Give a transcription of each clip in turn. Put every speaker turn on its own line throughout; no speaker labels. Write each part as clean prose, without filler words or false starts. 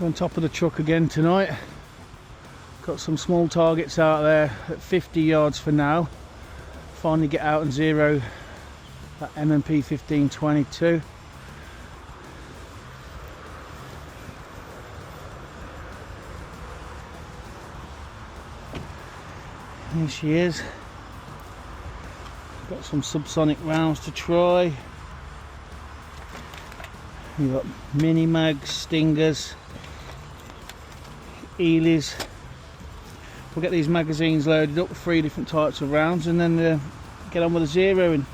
On top of the truck again tonight. Got some small targets out there at 50 yards for now. Finally get out and zero that M&P 1522. Here she is. Got some subsonic rounds to try. We've got mini mags, stingers, Ealeys. We'll get these magazines loaded up with 3 different types of rounds and then get on with the zeroing.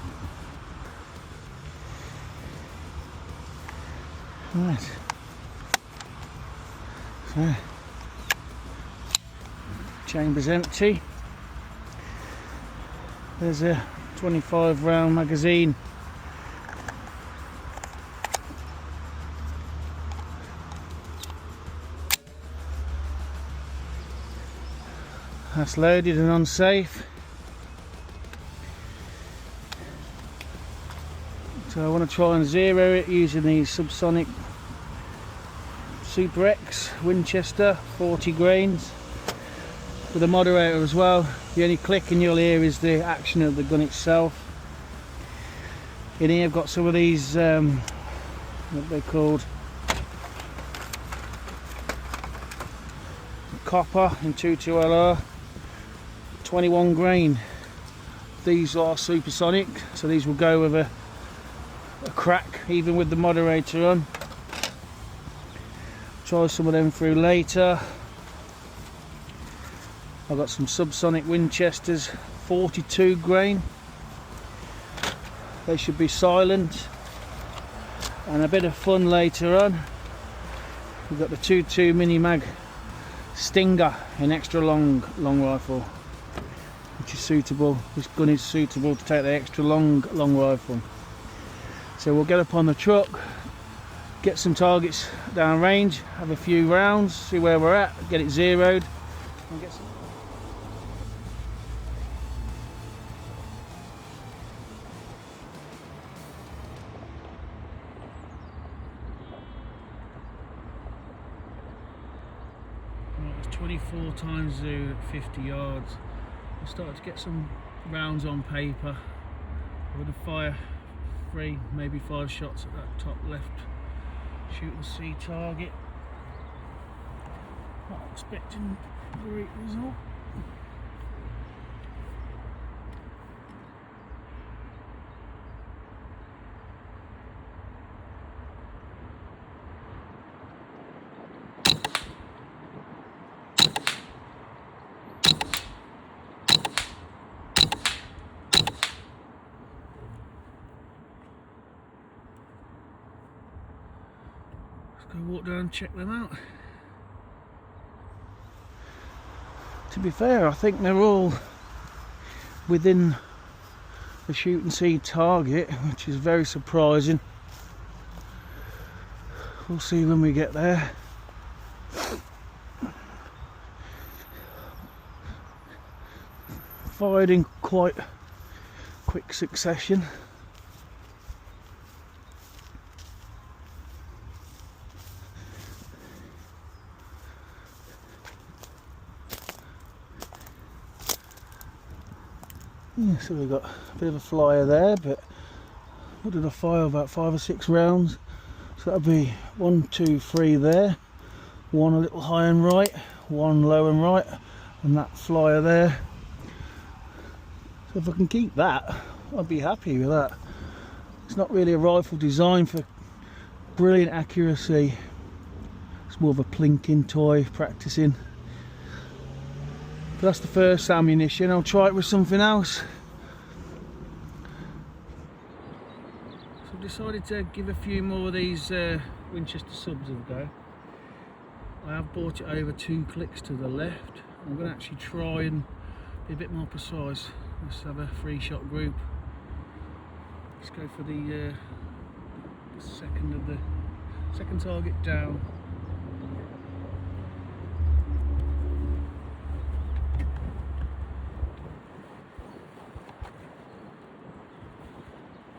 Right. So, chamber's empty. There's a 25 round magazine. That's loaded and unsafe. So I want to try and zero it using the subsonic Super X Winchester 40 grains with a moderator as well. The only clicking you'll hear is the action of the gun itself. In here I've got some of these what they're called, copper in 22LR 21 grain. These are supersonic, so these will go with a crack even with the moderator on. Try some of them through later. I've got some subsonic Winchesters 42 grain. They should be silent. And a bit of fun later on. We've got the 2.2 mini mag Stinger, an extra long rifle, which is suitable. This gun is suitable to take the extra long rifle. So we'll get up on the truck, get some targets down range, have a few rounds, see where we're at, get it zeroed, and get some. Right, it's 24 times zoo at 50 yards. I started to get some rounds on paper. I'm going to fire 3, maybe 5 shots at that top left. Shoot the C target. Not expecting a great result. Go walk down and check them out. To be fair, I think they're all within the shoot and see target, which is very surprising. We'll see when we get there. Fired in quite quick succession. Yeah, so we've got a bit of a flyer there, but what did I fire? About 5 or 6 rounds. So that'll be 1, 2, 3 there, 1 a little high and right, 1 low and right, and that flyer there. So if I can keep that, I'd be happy with that. It's not really a rifle designed for brilliant accuracy. It's more of a plinking toy, practicing. But that's the first ammunition. I'll try it with something else. So I've decided to give a few more of these Winchester subs a go. I have brought it over 2 clicks to the left. I'm going to actually try and be a bit more precise. Let's have a 3-shot group. Let's go for the second target down.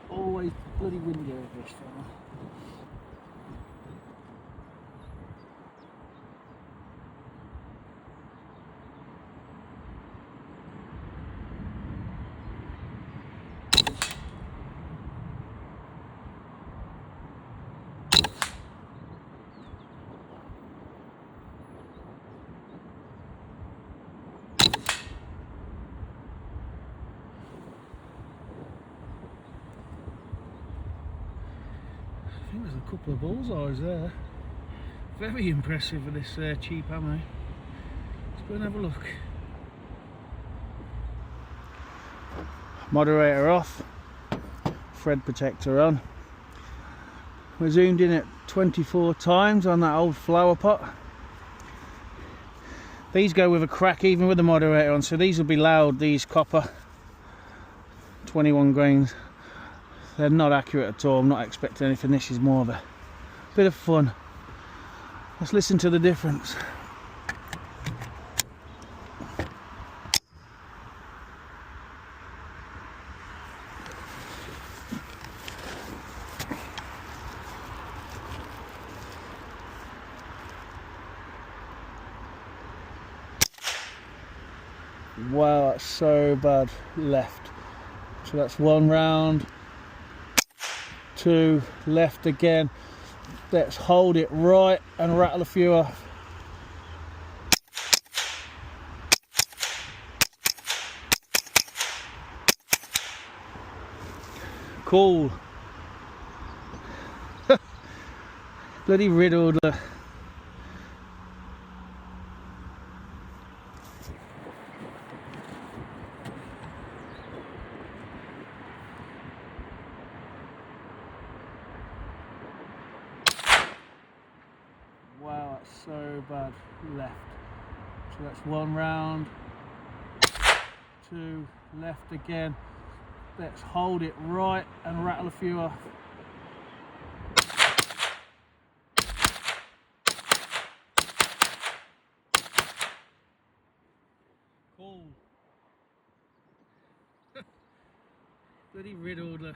Always bloody windy over this far. There's a couple of bullseyes there. Very impressive with this cheap ammo. Let's go and have a look. Moderator off, thread protector on. We're zoomed in at 24 times on that old flower pot. These go with a crack even with the moderator on, so these will be loud, these copper 21 grains. They're not accurate at all. I'm not expecting anything. This is more of a bit of fun. Let's listen to the difference. Wow, that's so bad. Left. So that's one round. Two, left again. Let's hold it right and rattle a few off. Cool. Bloody riddled. Wow, that's so bad. Left. So that's one round. Two, left again. Let's hold it right and rattle a few off. Cool. Bloody riddled.